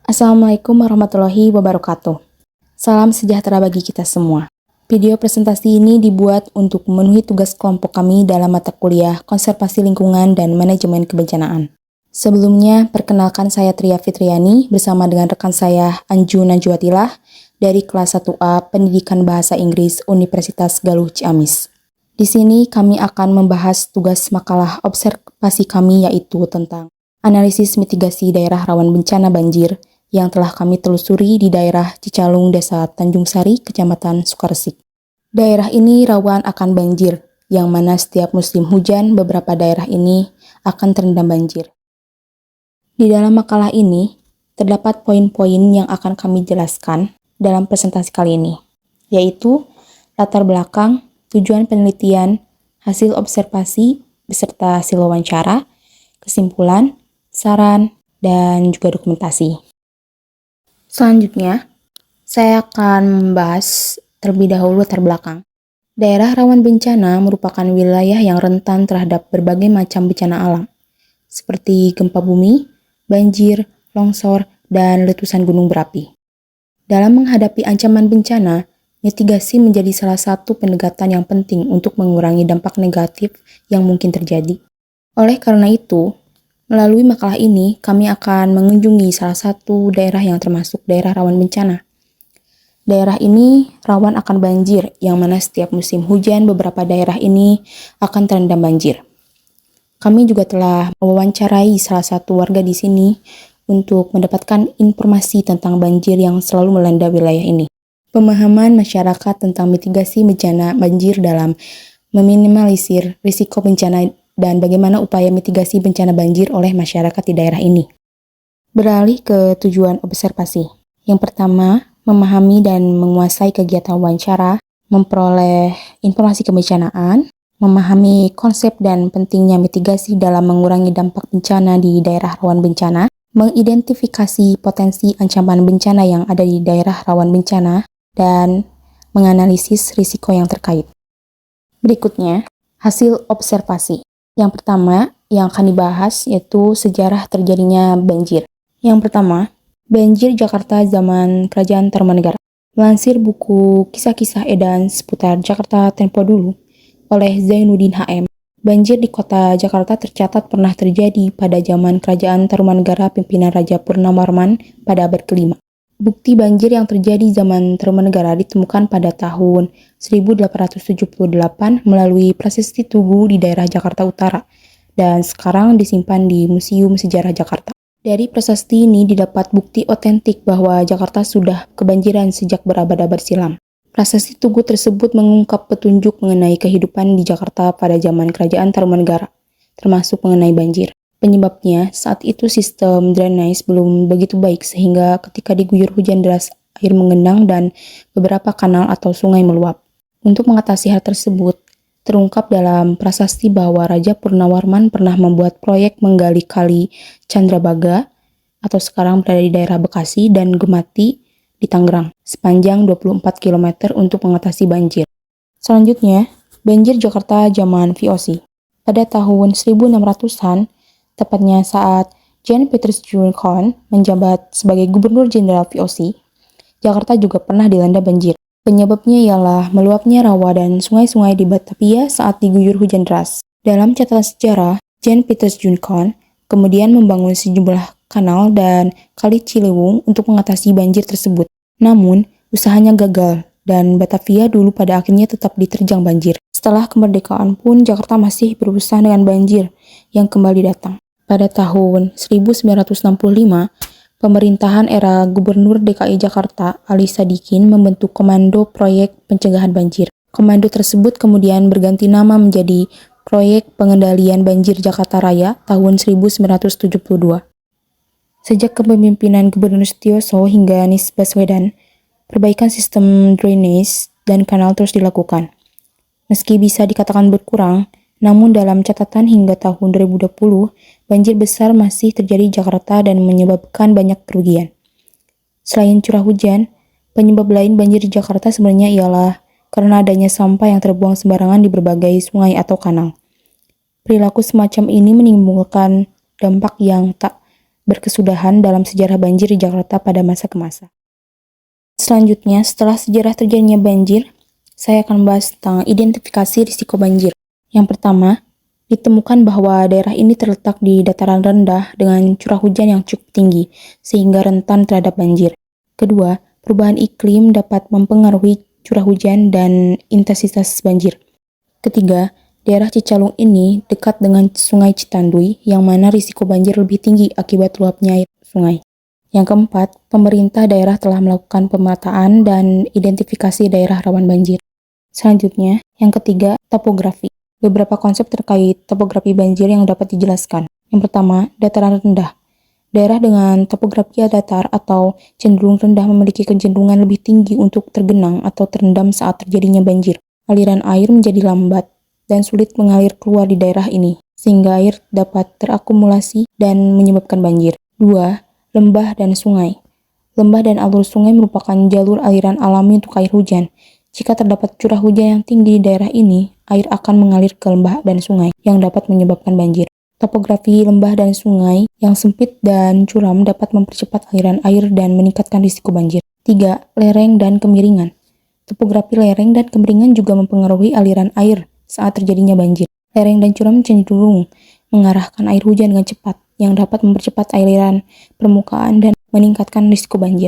Assalamualaikum warahmatullahi wabarakatuh. Salam sejahtera bagi kita semua. Video presentasi ini dibuat untuk memenuhi tugas kelompok kami dalam mata kuliah Konservasi Lingkungan dan Manajemen Kebencanaan. Sebelumnya, perkenalkan saya Tria Fitriani bersama dengan rekan saya Anju Najwatilah dari kelas 1A Pendidikan Bahasa Inggris Universitas Galuh Ciamis. Di sini kami akan membahas tugas makalah observasi kami yaitu tentang analisis mitigasi daerah rawan bencana banjir yang telah kami telusuri di daerah Cicalung, Desa Tanjung Sari, Kecamatan Sukaresik. Daerah ini rawan akan banjir, yang mana setiap musim hujan beberapa daerah ini akan terendam banjir. Di dalam makalah ini, terdapat poin-poin yang akan kami jelaskan dalam presentasi kali ini, yaitu latar belakang, tujuan penelitian, hasil observasi, beserta hasil wawancara, kesimpulan, saran, dan juga dokumentasi. Selanjutnya, saya akan membahas terlebih dahulu latar belakang. Daerah rawan bencana merupakan wilayah yang rentan terhadap berbagai macam bencana alam, seperti gempa bumi, banjir, longsor, dan letusan gunung berapi. Dalam menghadapi ancaman bencana, mitigasi menjadi salah satu pendekatan yang penting untuk mengurangi dampak negatif yang mungkin terjadi. Oleh karena itu, melalui makalah ini, kami akan mengunjungi salah satu daerah yang termasuk daerah rawan bencana. Daerah ini rawan akan banjir, yang mana setiap musim hujan beberapa daerah ini akan terendam banjir. Kami juga telah mewawancarai salah satu warga di sini untuk mendapatkan informasi tentang banjir yang selalu melanda wilayah ini. Pemahaman masyarakat tentang mitigasi bencana banjir dalam meminimalisir risiko bencana dan bagaimana upaya mitigasi bencana banjir oleh masyarakat di daerah ini. Beralih ke tujuan observasi. Yang pertama, memahami dan menguasai kegiatan wawancara, memperoleh informasi kebencanaan, memahami konsep dan pentingnya mitigasi dalam mengurangi dampak bencana di daerah rawan bencana, mengidentifikasi potensi ancaman bencana yang ada di daerah rawan bencana, dan menganalisis risiko yang terkait. Berikutnya, hasil observasi. Yang pertama yang akan dibahas yaitu sejarah terjadinya banjir. Yang pertama, banjir Jakarta zaman Kerajaan Tarumanegara. Melansir buku Kisah-Kisah Edan Seputar Jakarta Tempo Dulu oleh Zainuddin HM, banjir di kota Jakarta tercatat pernah terjadi pada zaman Kerajaan Tarumanegara pimpinan Raja Purnawarman pada abad ke-5. Bukti banjir yang terjadi zaman Tarumanegara ditemukan pada tahun 1878 melalui Prasasti Tugu di daerah Jakarta Utara dan sekarang disimpan di Museum Sejarah Jakarta. Dari prasasti ini didapat bukti otentik bahwa Jakarta sudah kebanjiran sejak berabad-abad silam. Prasasti Tugu tersebut mengungkap petunjuk mengenai kehidupan di Jakarta pada zaman Kerajaan Tarumanegara, termasuk mengenai banjir. Penyebabnya, saat itu sistem drainase belum begitu baik sehingga ketika diguyur hujan deras air mengendang dan beberapa kanal atau sungai meluap. Untuk mengatasi hal tersebut, terungkap dalam prasasti bahwa Raja Purnawarman pernah membuat proyek menggali kali Candrabaga atau sekarang berada di daerah Bekasi dan Gemati di Tangerang sepanjang 24 km untuk mengatasi banjir. Selanjutnya, banjir Jakarta zaman VOC. Pada tahun 1600-an, tepatnya saat Jan Petrus Junckon menjabat sebagai Gubernur Jenderal VOC, Jakarta juga pernah dilanda banjir. Penyebabnya ialah meluapnya rawa dan sungai-sungai di Batavia saat diguyur hujan deras. Dalam catatan sejarah, Jan Petrus Junckon kemudian membangun sejumlah kanal dan kali Ciliwung untuk mengatasi banjir tersebut. Namun, usahanya gagal dan Batavia dulu pada akhirnya tetap diterjang banjir. Setelah kemerdekaan pun, Jakarta masih berurusan dengan banjir yang kembali datang. Pada tahun 1965, pemerintahan era Gubernur DKI Jakarta, Ali Sadikin, membentuk Komando Proyek Pencegahan Banjir. Komando tersebut kemudian berganti nama menjadi Proyek Pengendalian Banjir Jakarta Raya tahun 1972. Sejak kepemimpinan Gubernur Setiyoso hingga Anies Baswedan, perbaikan sistem drainase dan kanal terus dilakukan. Meski bisa dikatakan berkurang, namun dalam catatan hingga tahun 2020, banjir besar masih terjadi di Jakarta dan menyebabkan banyak kerugian. Selain curah hujan, penyebab lain banjir di Jakarta sebenarnya ialah karena adanya sampah yang terbuang sembarangan di berbagai sungai atau kanal. Perilaku semacam ini menimbulkan dampak yang tak berkesudahan dalam sejarah banjir di Jakarta pada masa ke masa. Selanjutnya, setelah sejarah terjadinya banjir, saya akan membahas tentang identifikasi risiko banjir. Yang pertama, ditemukan bahwa daerah ini terletak di dataran rendah dengan curah hujan yang cukup tinggi, sehingga rentan terhadap banjir. Kedua, perubahan iklim dapat mempengaruhi curah hujan dan intensitas banjir. Ketiga, daerah Cicalung ini dekat dengan Sungai Citanduy, yang mana risiko banjir lebih tinggi akibat luapnya air sungai. Yang keempat, pemerintah daerah telah melakukan pemetaan dan identifikasi daerah rawan banjir. Selanjutnya, yang ketiga, topografi. Beberapa konsep terkait topografi banjir yang dapat dijelaskan. Yang pertama, dataran rendah. Daerah dengan topografi datar atau cenderung rendah memiliki kecenderungan lebih tinggi untuk tergenang atau terendam saat terjadinya banjir. Aliran air menjadi lambat dan sulit mengalir keluar di daerah ini, sehingga air dapat terakumulasi dan menyebabkan banjir. 2. Lembah dan sungai. Lembah dan alur sungai merupakan jalur aliran alami untuk air hujan. Jika terdapat curah hujan yang tinggi di daerah ini, air akan mengalir ke lembah dan sungai yang dapat menyebabkan banjir. Topografi lembah dan sungai yang sempit dan curam dapat mempercepat aliran air dan meningkatkan risiko banjir. 3. Lereng dan kemiringan. Topografi lereng dan kemiringan juga mempengaruhi aliran air saat terjadinya banjir. Lereng dan curam cenderung mengarahkan air hujan dengan cepat, yang dapat mempercepat aliran permukaan dan meningkatkan risiko banjir.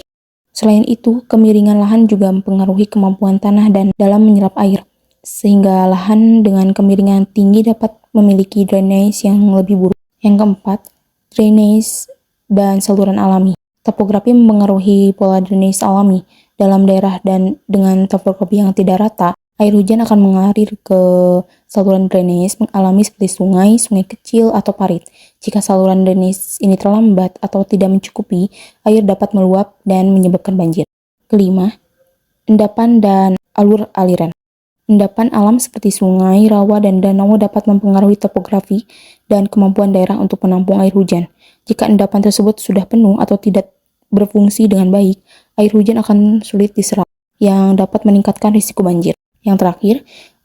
Selain itu, kemiringan lahan juga mempengaruhi kemampuan tanah dan dalam menyerap air, sehingga lahan dengan kemiringan tinggi dapat memiliki drainase yang lebih buruk. Yang keempat, drainase dan saluran alami. Topografi mempengaruhi pola drainase alami dalam daerah, dan dengan topografi yang tidak rata, air hujan akan mengalir ke saluran drainase alami seperti sungai, sungai kecil, atau parit. Jika saluran drainase ini terlambat atau tidak mencukupi, air dapat meluap dan menyebabkan banjir. Kelima, endapan dan alur aliran. Endapan alam seperti sungai, rawa, dan danau dapat mempengaruhi topografi dan kemampuan daerah untuk menampung air hujan. Jika endapan tersebut sudah penuh atau tidak berfungsi dengan baik, air hujan akan sulit diserap, yang dapat meningkatkan risiko banjir. Yang terakhir,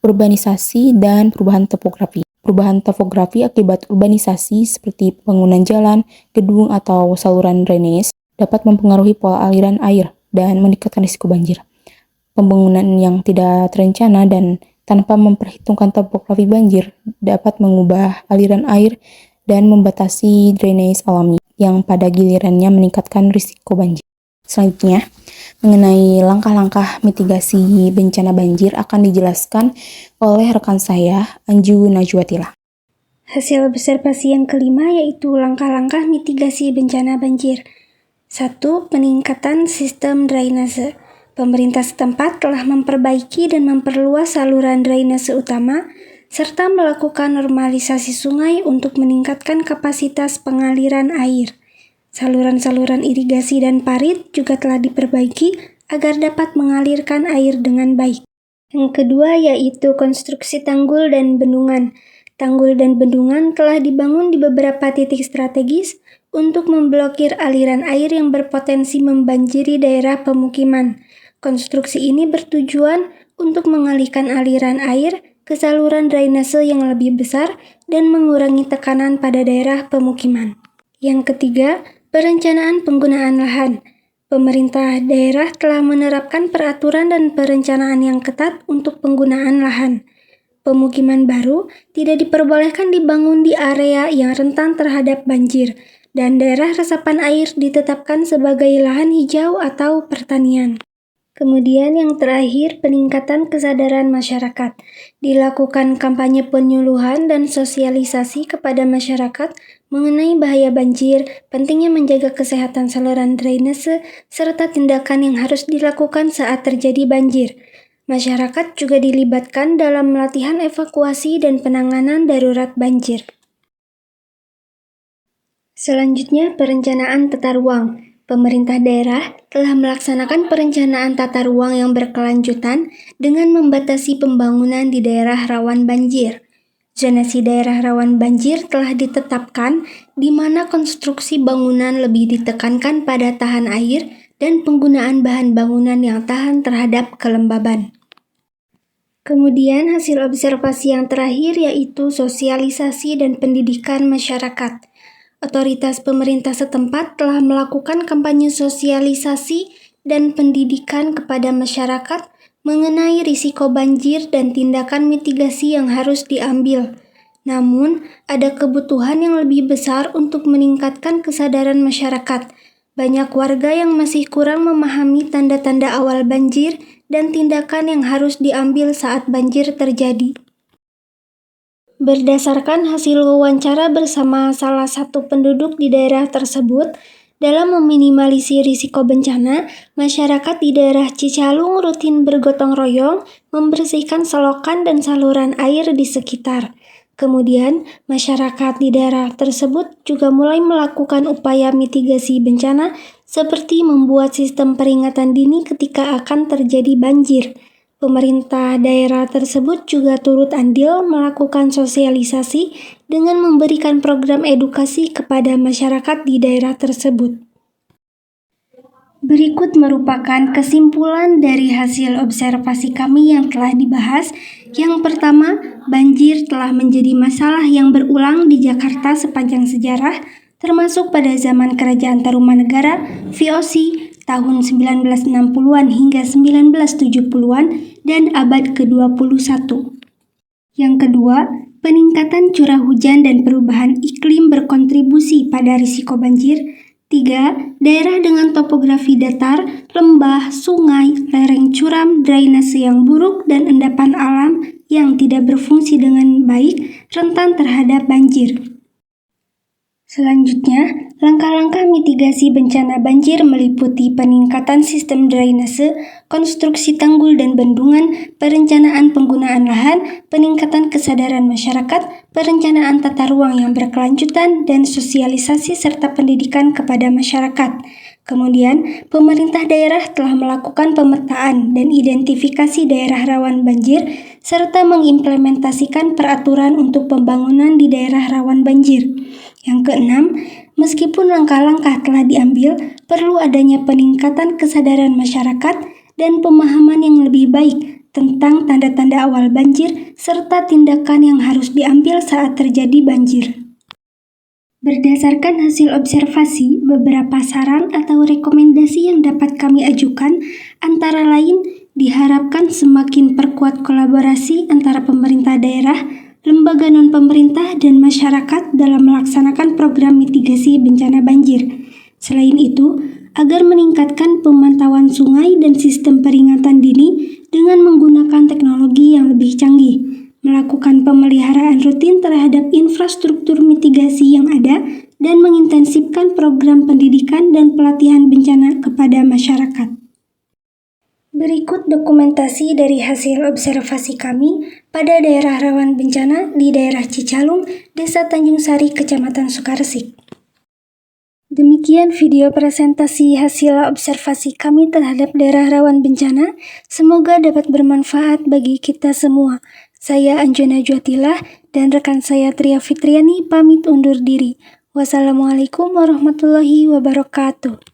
urbanisasi dan perubahan topografi. Perubahan topografi akibat urbanisasi seperti pembangunan jalan, gedung, atau saluran drainase dapat mempengaruhi pola aliran air dan meningkatkan risiko banjir. Pembangunan yang tidak terencana dan tanpa memperhitungkan topografi banjir dapat mengubah aliran air dan membatasi drainase alami, yang pada gilirannya meningkatkan risiko banjir. Selanjutnya, mengenai langkah-langkah mitigasi bencana banjir akan dijelaskan oleh rekan saya, Anju Najwatila. Hasil observasi yang kelima yaitu langkah-langkah mitigasi bencana banjir. 1. Peningkatan sistem drainase. Pemerintah setempat telah memperbaiki dan memperluas saluran drainase utama, serta melakukan normalisasi sungai untuk meningkatkan kapasitas pengaliran air. Saluran-saluran irigasi dan parit juga telah diperbaiki agar dapat mengalirkan air dengan baik. Yang kedua yaitu konstruksi tanggul dan bendungan. Tanggul dan bendungan telah dibangun di beberapa titik strategis untuk memblokir aliran air yang berpotensi membanjiri daerah pemukiman. Konstruksi ini bertujuan untuk mengalihkan aliran air ke saluran drainase yang lebih besar dan mengurangi tekanan pada daerah pemukiman. Yang ketiga, perencanaan penggunaan lahan. Pemerintah daerah telah menerapkan peraturan dan perencanaan yang ketat untuk penggunaan lahan. Pemukiman baru tidak diperbolehkan dibangun di area yang rentan terhadap banjir, dan daerah resapan air ditetapkan sebagai lahan hijau atau pertanian. Kemudian yang terakhir, peningkatan kesadaran masyarakat. Dilakukan kampanye penyuluhan dan sosialisasi kepada masyarakat mengenai bahaya banjir, pentingnya menjaga kesehatan saluran drainase, serta tindakan yang harus dilakukan saat terjadi banjir. Masyarakat juga dilibatkan dalam latihan evakuasi dan penanganan darurat banjir. Selanjutnya, perencanaan tata ruang. Pemerintah daerah telah melaksanakan perencanaan tata ruang yang berkelanjutan dengan membatasi pembangunan di daerah rawan banjir. Zonasi daerah rawan banjir telah ditetapkan, di mana konstruksi bangunan lebih ditekankan pada tahan air dan penggunaan bahan bangunan yang tahan terhadap kelembaban. Kemudian hasil observasi yang terakhir yaitu sosialisasi dan pendidikan masyarakat. Otoritas pemerintah setempat telah melakukan kampanye sosialisasi dan pendidikan kepada masyarakat mengenai risiko banjir dan tindakan mitigasi yang harus diambil. Namun, ada kebutuhan yang lebih besar untuk meningkatkan kesadaran masyarakat. Banyak warga yang masih kurang memahami tanda-tanda awal banjir dan tindakan yang harus diambil saat banjir terjadi. Berdasarkan hasil wawancara bersama salah satu penduduk di daerah tersebut, dalam meminimalisir risiko bencana, masyarakat di daerah Cicalung rutin bergotong royong membersihkan selokan dan saluran air di sekitar. Kemudian, masyarakat di daerah tersebut juga mulai melakukan upaya mitigasi bencana seperti membuat sistem peringatan dini ketika akan terjadi banjir. Pemerintah daerah tersebut juga turut andil melakukan sosialisasi dengan memberikan program edukasi kepada masyarakat di daerah tersebut. Berikut merupakan kesimpulan dari hasil observasi kami yang telah dibahas. Yang pertama, banjir telah menjadi masalah yang berulang di Jakarta sepanjang sejarah, termasuk pada zaman Kerajaan Tarumanegara, VOC, tahun 1960-an hingga 1970-an, dan abad ke-21. Yang kedua, peningkatan curah hujan dan perubahan iklim berkontribusi pada risiko banjir. 3. Daerah dengan topografi datar, lembah, sungai, lereng curam, drainase yang buruk, dan endapan alam yang tidak berfungsi dengan baik rentan terhadap banjir. Selanjutnya, langkah-langkah mitigasi bencana banjir meliputi peningkatan sistem drainase, konstruksi tanggul dan bendungan, perencanaan penggunaan lahan, peningkatan kesadaran masyarakat, perencanaan tata ruang yang berkelanjutan, dan sosialisasi serta pendidikan kepada masyarakat. Kemudian, pemerintah daerah telah melakukan pemetaan dan identifikasi daerah rawan banjir, serta mengimplementasikan peraturan untuk pembangunan di daerah rawan banjir. Yang keenam, meskipun langkah-langkah telah diambil, perlu adanya peningkatan kesadaran masyarakat dan pemahaman yang lebih baik tentang tanda-tanda awal banjir serta tindakan yang harus diambil saat terjadi banjir. Berdasarkan hasil observasi, beberapa saran atau rekomendasi yang dapat kami ajukan antara lain diharapkan semakin perkuat kolaborasi antara pemerintah daerah, lembaga non-pemerintah, dan masyarakat dalam melaksanakan program mitigasi bencana banjir. Selain itu, agar meningkatkan pemantauan sungai dan sistem peringatan dini dengan menggunakan teknologi yang lebih canggih, melakukan pemeliharaan rutin terhadap infrastruktur mitigasi yang ada, dan mengintensifkan program pendidikan dan pelatihan bencana kepada masyarakat. Berikut dokumentasi dari hasil observasi kami pada daerah rawan bencana di daerah Cicalung, Desa Tanjung Sari, Kecamatan Sukaresik. Demikian video presentasi hasil observasi kami terhadap daerah rawan bencana. Semoga dapat bermanfaat bagi kita semua. Saya Anjana Juatilah dan rekan saya Tria Fitriani pamit undur diri. Wassalamualaikum warahmatullahi wabarakatuh.